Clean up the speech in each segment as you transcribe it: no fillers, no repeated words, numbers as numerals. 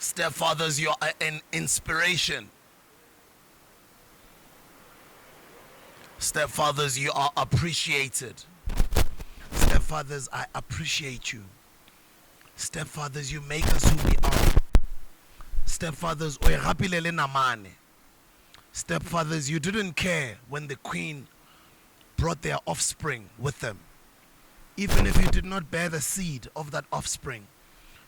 Stepfathers, you are an inspiration. Stepfathers, you are appreciated. Stepfathers, I appreciate you. Stepfathers, you make us who we are. Stepfathers, oirapilele namane. Stepfathers, you didn't care when the queen brought their offspring with them. Even if you did not bear the seed of that offspring,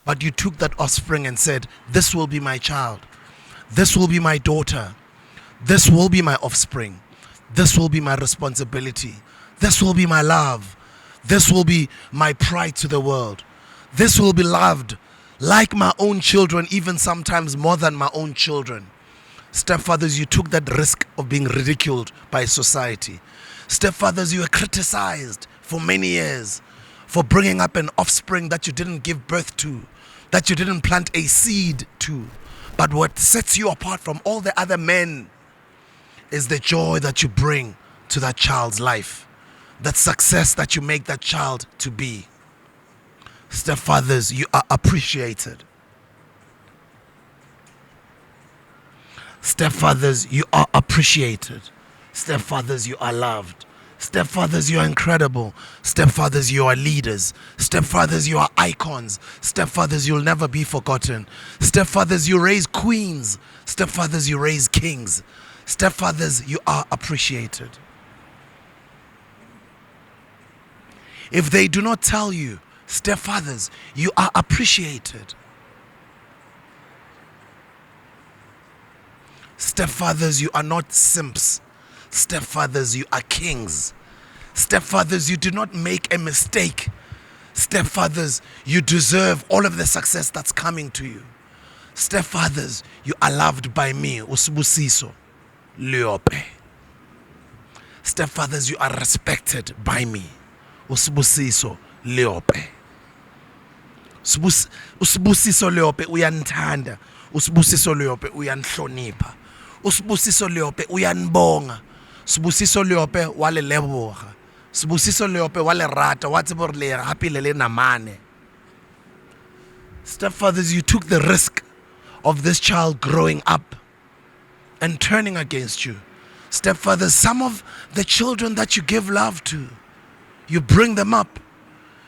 but you took that offspring and said, this will be my child. This will be my daughter. This will be my offspring. This will be my responsibility. This will be my love. This will be my pride to the world. This will be loved like my own children, even sometimes more than my own children. Stepfathers, you took that risk of being ridiculed by society. Stepfathers, you were criticized for many years for bringing up an offspring that you didn't give birth to, that you didn't plant a seed to. But what sets you apart from all the other men is the joy that you bring to that child's life, that success that you make that child to be. Stepfathers, you are appreciated. Stepfathers, you are appreciated. Stepfathers, you are loved. Stepfathers, you are incredible. Stepfathers, you are leaders. Stepfathers, you are icons. Stepfathers, you'll never be forgotten. Stepfathers, you raise queens. Stepfathers, you raise kings. Stepfathers, you are appreciated. If they do not tell you, stepfathers, you are appreciated. Stepfathers, you are not simps. Stepfathers, you are kings. Stepfathers, you do not make a mistake. Stepfathers, you deserve all of the success that's coming to you. Stepfathers, you are loved by me, Usibusiso, Leope. Stepfathers, you are respected by me, Usibusiso, Leope. Usibusiso Leope uyanithanda. Usibusiso Leope uyanhlonipha. Usibusiso Leope uyanibonga. Sibusiso Leope wale leboga. Sibusiso Leope wale rata wathi bo re hapilele namane. Stepfathers, you took the risk of this child growing up and turning against you. Stepfathers, some of the children that you give love to, you bring them up,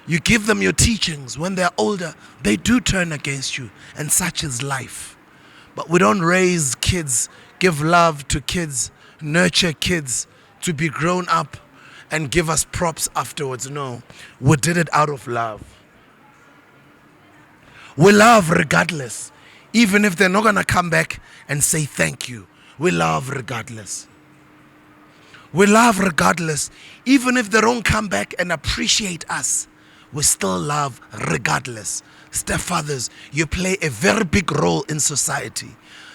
you give them your teachings. When they're older, they do turn against you, and such is life. But we don't raise kids, give love to kids, nurture kids to be grown up and give us props afterwards. No, we did it out of love. We love regardless, even if they're not going to come back and say thank you. We love regardless. We love regardless, even if they don't come back and appreciate us. We still love regardless. Stepfathers, you play a very big role in society.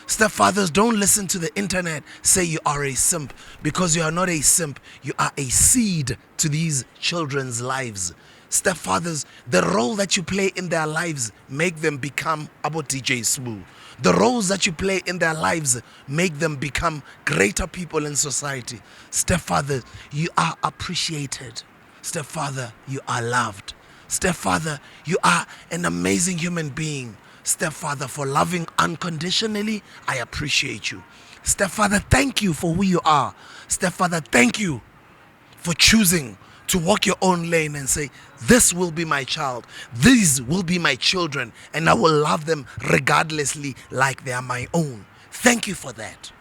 Stepfathers, don't listen to the internet say you are a simp, because you are not a simp. You are a seed to these children's lives. Stepfathers, the role that you play in their lives make them become Abo DJ Smoo. The roles that you play in their lives make them become greater people in society. Stepfather, you are appreciated. Stepfather, you are loved. Stepfather, you are an amazing human being. Stepfather, for loving unconditionally, I appreciate you. Stepfather, thank you for who you are. Stepfather, thank you for choosing to walk your own lane and say, this will be my child. These will be my children, and I will love them regardlessly like they are my own. Thank you for that.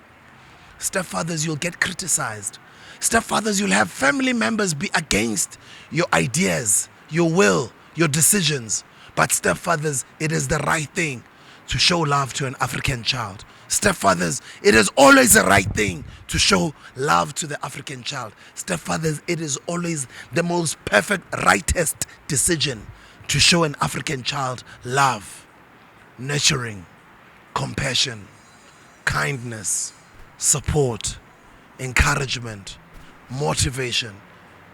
Stepfathers, you'll get criticized. Stepfathers, you'll have family members be against your ideas, your will, your decisions. But stepfathers, it is the right thing to show love to an African child. Stepfathers, it is always the right thing to show love to the African child. Stepfathers, it is always the most perfect, rightest decision to show an African child love, nurturing, compassion, kindness, support, encouragement, motivation,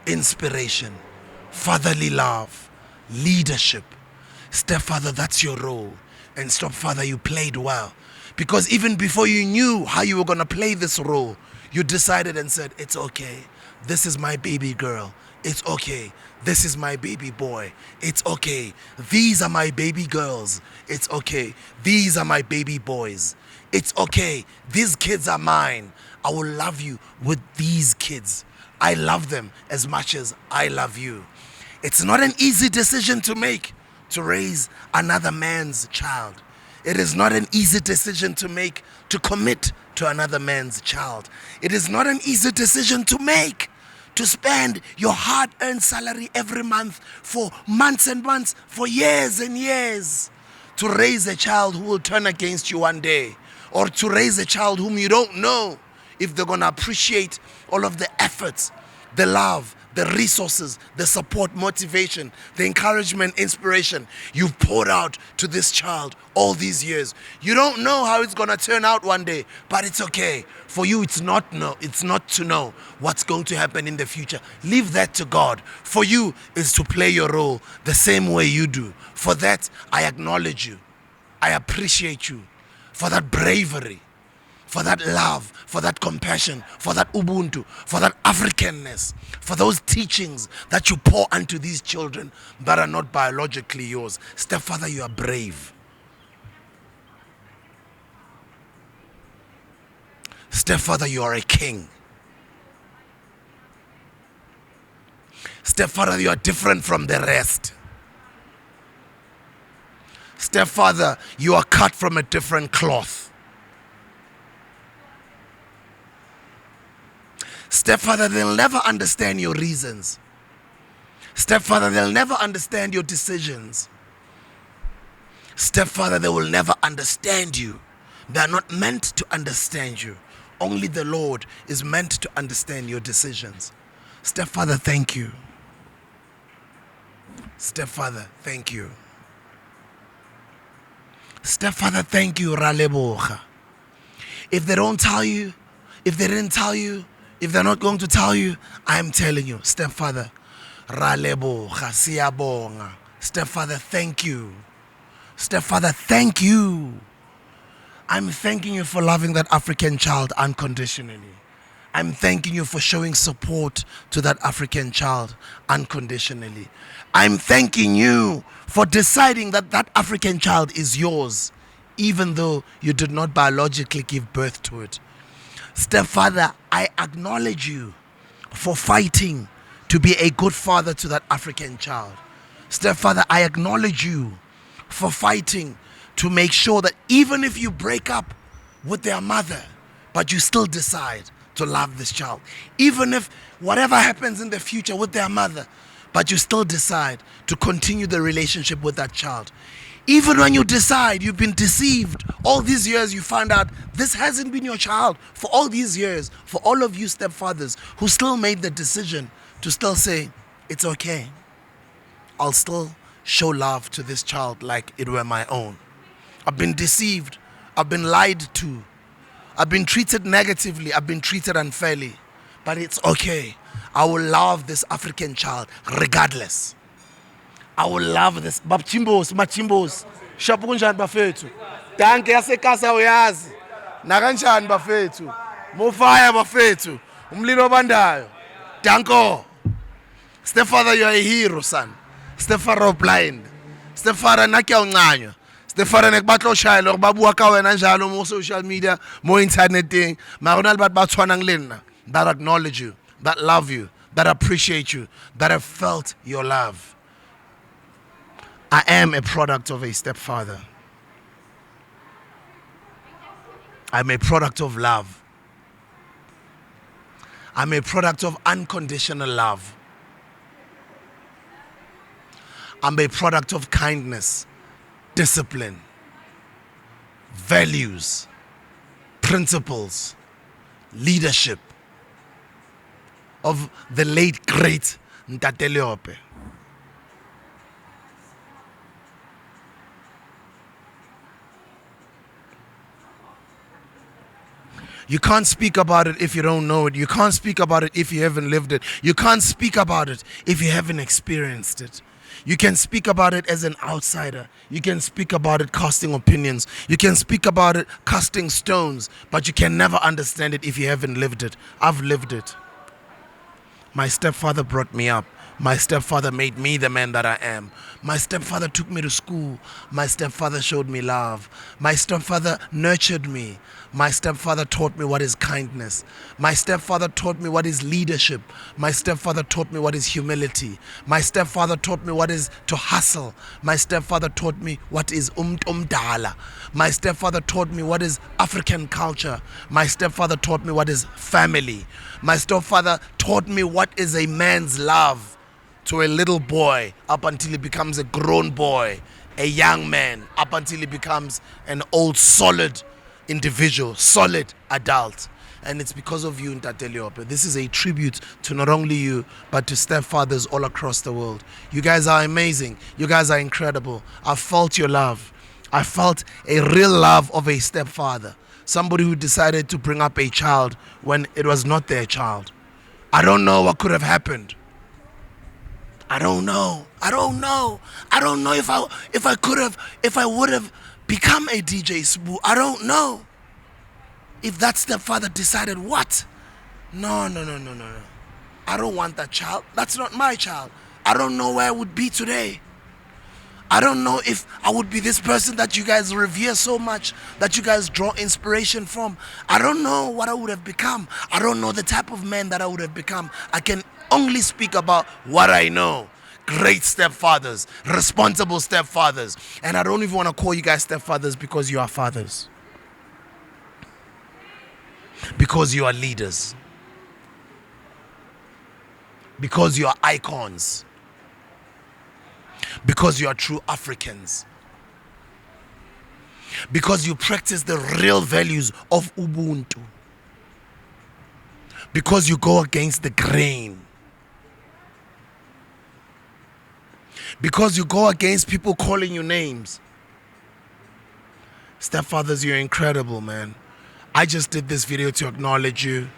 inspiration, fatherly love, leadership. Stepfather, that's your role. And stepfather, you played well. Because even before you knew how you were going to play this role, you decided and said, it's okay. This is my baby girl. It's okay. This is my baby boy. It's okay. These are my baby girls. It's okay. These are my baby boys. It's okay. These kids are mine. I will love you with these kids. I love them as much as I love you. It's not an easy decision to make, to raise another man's child. It is not an easy decision to make, to commit to another man's child. It is not an easy decision to make, to spend your hard-earned salary every month for months and months, for years and years, to raise a child who will turn against you one day, or to raise a child whom you don't know if they're going to appreciate all of the efforts, the love, the resources, the support, motivation, the encouragement, inspiration you've poured out to this child all these years. You don't know how it's going to turn out one day, but it's okay. For you, it's not to know what's going to happen in the future. Leave that to God. For you, is to play your role the same way you do. For that, I acknowledge you. I appreciate you for that bravery, for that love, for that compassion, for that Ubuntu, for that Africanness, for those teachings that you pour unto these children that are not biologically yours. Stepfather, you are brave. Stepfather, you are a king. Stepfather, you are different from the rest. Stepfather, you are cut from a different cloth. Stepfather, they'll never understand your reasons. Stepfather, they'll never understand your decisions. Stepfather, they will never understand you. They are not meant to understand you. Only the Lord is meant to understand your decisions. Stepfather, thank you. Stepfather, thank you. Stepfather, thank you, Ralebocha. If they don't tell you, if they didn't tell you, if they're not going to tell you, I'm telling you, Stepfather, Ralebocha, Siyabonga. Stepfather, thank you. Stepfather, thank you. I'm thanking you for loving that African child unconditionally. I'm thanking you for showing support to that African child unconditionally. I'm thanking you for deciding that that African child is yours, even though you did not biologically give birth to it. Stepfather, I acknowledge you for fighting to be a good father to that African child. Stepfather, I acknowledge you for fighting to make sure that even if you break up with their mother, but you still decide to love this child. Even if whatever happens in the future with their mother, but you still decide to continue the relationship with that child. Even when you decide you've been deceived all these years, you find out this hasn't been your child for all these years. For all of you stepfathers who still made the decision to still say, it's okay, I'll still show love to this child like it were my own. I've been deceived, I've been lied to, I've been treated negatively, I've been treated unfairly, but it's okay. I will love this African child regardless. I will love this. Babchimbos, machimbos. Shapunjan bafetu. Danke yasekasa uyazi. Nakanjani bafetu. Mufaya bafetu. Umlilo bandayo. Danko. Stepfather, you are a hero, son. Stepfather blind. Stepfather nakia unganyo. Stepfather nekbatlo shaylo babuwa ka wena njalo mo social media, mo internet thing. Maronal bat batshwana ngilena. That acknowledge you, that love you, that appreciate you, that have felt your love. I am a product of a stepfather. I'm a product of love. I'm a product of unconditional love. I'm a product of kindness, discipline, values, principles, leadership of the late great Leope. You can't speak about it if you don't know it. You can't speak about it if you haven't lived it. You can't speak about it if you haven't experienced it. You can speak about it as an outsider. You can speak about it casting opinions. You can speak about it casting stones, but you can never understand it if you haven't lived it. I've lived it. My stepfather brought me up. My stepfather made me the man that I am. My stepfather took me to school. My stepfather showed me love. My stepfather nurtured me. My stepfather taught me what is kindness. My stepfather taught me what is leadership. My stepfather taught me what is humility. My stepfather taught me what is to hustle. My stepfather taught me what is umdala. My stepfather taught me what is African culture. My stepfather taught me what is family. My stepfather taught me what is a man's love to a little boy up until he becomes a grown boy, a young man up until he becomes an old solid individual, solid adult. And it's because of you, Ntate Leope. This is a tribute to not only you, but to stepfathers all across the world. You guys are amazing. You guys are incredible. I felt your love. I felt a real love of a stepfather. Somebody who decided to bring up a child when it was not their child. I don't know what could have happened. I don't know if I would have become a DJ Sbu. I don't know if that stepfather decided what. No. I don't want that child. That's not my child. I don't know where I would be today. I don't know if I would be this person that you guys revere so much, that you guys draw inspiration from. I don't know what I would have become. I don't know the type of man that I would have become. I can only speak about what I know. Great stepfathers, responsible stepfathers. And I don't even want to call you guys stepfathers because you are fathers. Because you are leaders. Because you are icons. Because you are true Africans. Because you practice the real values of Ubuntu. Because you go against the grain. Because you go against people calling you names. Stepfathers, you're incredible, man. I just did this video to acknowledge you,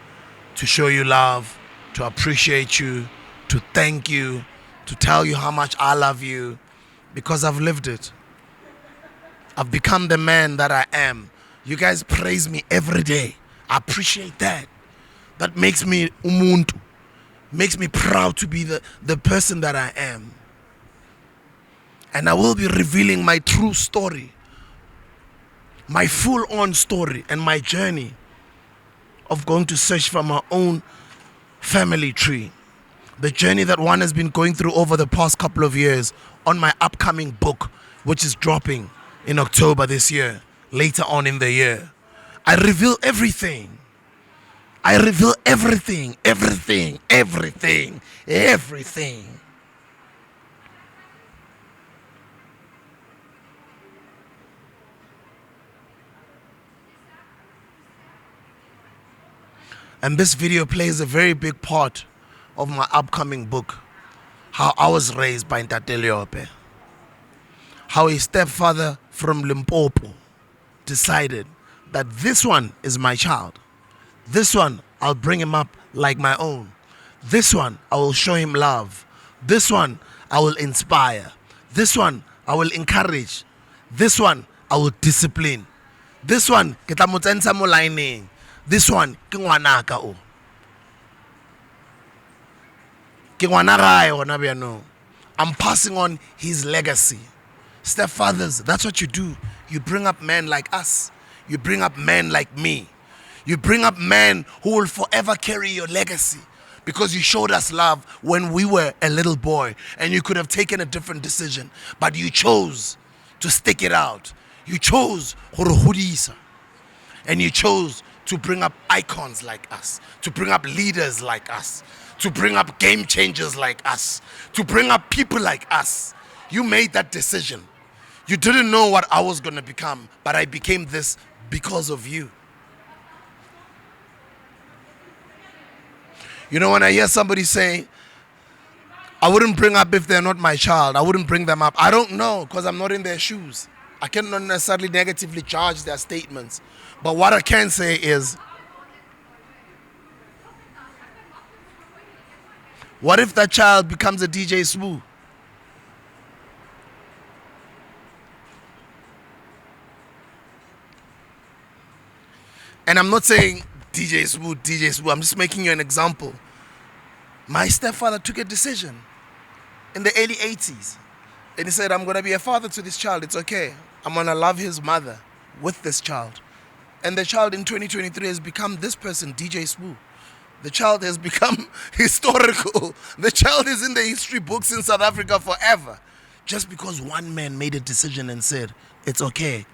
to show you love, to appreciate you, to thank you, to tell you how much I love you, because I've lived it. I've become the man that I am. You guys praise me every day. I appreciate that. That makes me umuntu. Makes me proud to be the person that I am. And I will be revealing my true story, my full-on story, and my journey of going to search for my own family tree. The journey that one has been going through over the past couple of years on my upcoming book, which is dropping in October this year, later on in the year. I reveal everything. I reveal everything. And this video plays a very big part of my upcoming book, how I was raised by Ntate Leope. How a stepfather from Limpopo decided that this one is my child. This one, I'll bring him up like my own. This one, I will show him love. This one, I will inspire. This one, I will encourage. This one, I will discipline. This one, ke tla mo tsentsha mo lineng. This one, ke ngwanaka o. I'm passing on his legacy. Stepfathers, that's what you do. You bring up men like us. You bring up men like me. You bring up men who will forever carry your legacy, because you showed us love when we were a little boy and you could have taken a different decision, but you chose to stick it out. You chose and you chose to bring up icons like us, to bring up leaders like us, to bring up game changers like us, to bring up people like us. You made that decision. You didn't know what I was going to become, but I became this because of you. You know, when I hear somebody say, I wouldn't bring up if they're not my child, I wouldn't bring them up. I don't know, because I'm not in their shoes. I cannot necessarily negatively charge their statements. But what I can say is, what if that child becomes a DJ Sbu? And I'm not saying DJ Sbu. I'm just making you an example. My stepfather took a decision. in the early 80s. And he said, I'm going to be a father to this child. It's okay. I'm going to love his mother with this child. And the child in 2023 has become this person, DJ Spoo. The child has become historical. The child is in the history books in South Africa forever. Just because one man made a decision and said, it's okay.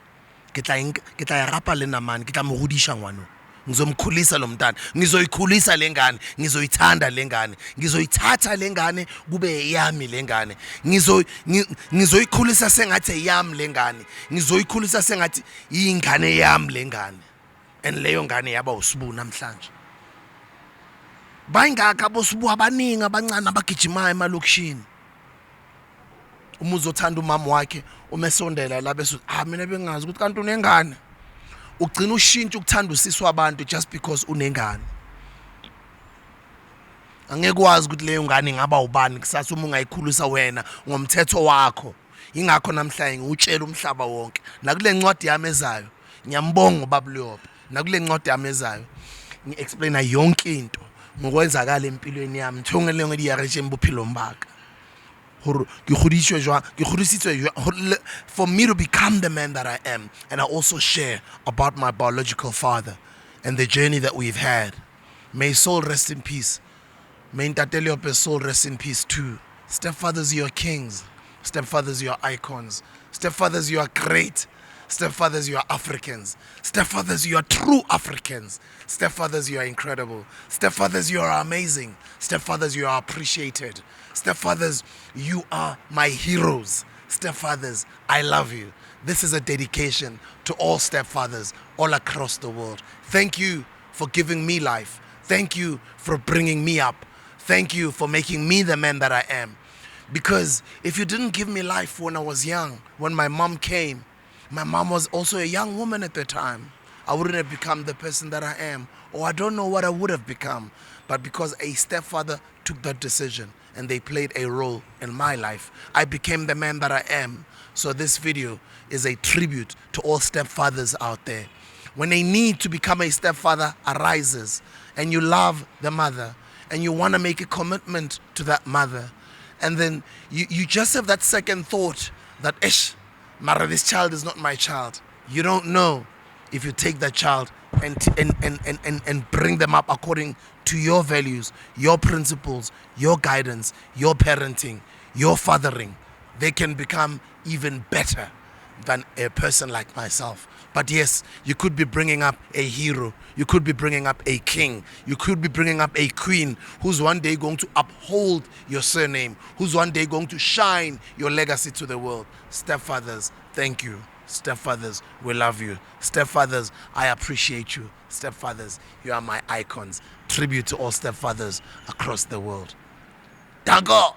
Ngizomkhulisa lo mntana, ngizoyikhulisa lengane, ngizoyithanda lengane, ngizoyithatha lengane kube yami lengane, ngizoyikhulisa sengathi yami lengane, ngizoyikhulisa sengathi ingane yami lengane. And leyo ngane yaba uSibu namhlanje. Bayingaka boSibu abaningi abancane abagijimayo emalokishini. Uma uzothanda umama wakhe umesondela la bese mina bengazi ukuthi kanti unengane. Ugcina ushintsha ukuthanda usisi wabantu just because unengane. Angeke wazi ukuthi leyo ngane ingaba ubani kusasa uma ungayikhulisa wena ngomthetho wakho. Ingakho namhlanje ngutshela umhlaba wonke nakule ncwadi yami ezayo ngiyambonga ubaba Leope. Nakule ncwadi yami ezayo ngi-explaina yonke into ngokwenzakala empilweni yami thongele ngedi ya reche mbophelo mbaka. For me to become the man that I am, and I also share about my biological father and the journey that we've had. May his soul rest in peace. May Ntate Leope's soul rest in peace too. Stepfathers, you are kings. Stepfathers, you are icons. Stepfathers, you are great. Stepfathers, you are Africans. Stepfathers, you are true Africans. Stepfathers, you are incredible. Stepfathers, you are amazing. Stepfathers, you are appreciated. Stepfathers, you are my heroes. Stepfathers, I love you. This is a dedication to all stepfathers all across the world. Thank you for giving me life. Thank you for bringing me up. Thank you for making me the man that I am. Because if you didn't give me life when I was young, when my mom came, my mom was also a young woman at the time, I wouldn't have become the person that I am. Or I don't know what I would have become. But because a stepfather took that decision and they played a role in my life, I became the man that I am. So this video is a tribute to all stepfathers out there. When a need to become a stepfather arises and you love the mother and you want to make a commitment to that mother, and then you just have that second thought that, Mara, this child is not my child. You don't know if you take that child and bring them up according to your values, your principles, your guidance, your parenting, your fathering. They can become even better than a person like myself. But yes, you could be bringing up a hero. You could be bringing up a king. You could be bringing up a queen who's one day going to uphold your surname, who's one day going to shine your legacy to the world. Stepfathers, thank you. Stepfathers, we love you. Stepfathers, I appreciate you. Stepfathers, you are my icons. Tribute to all stepfathers across the world. Dango!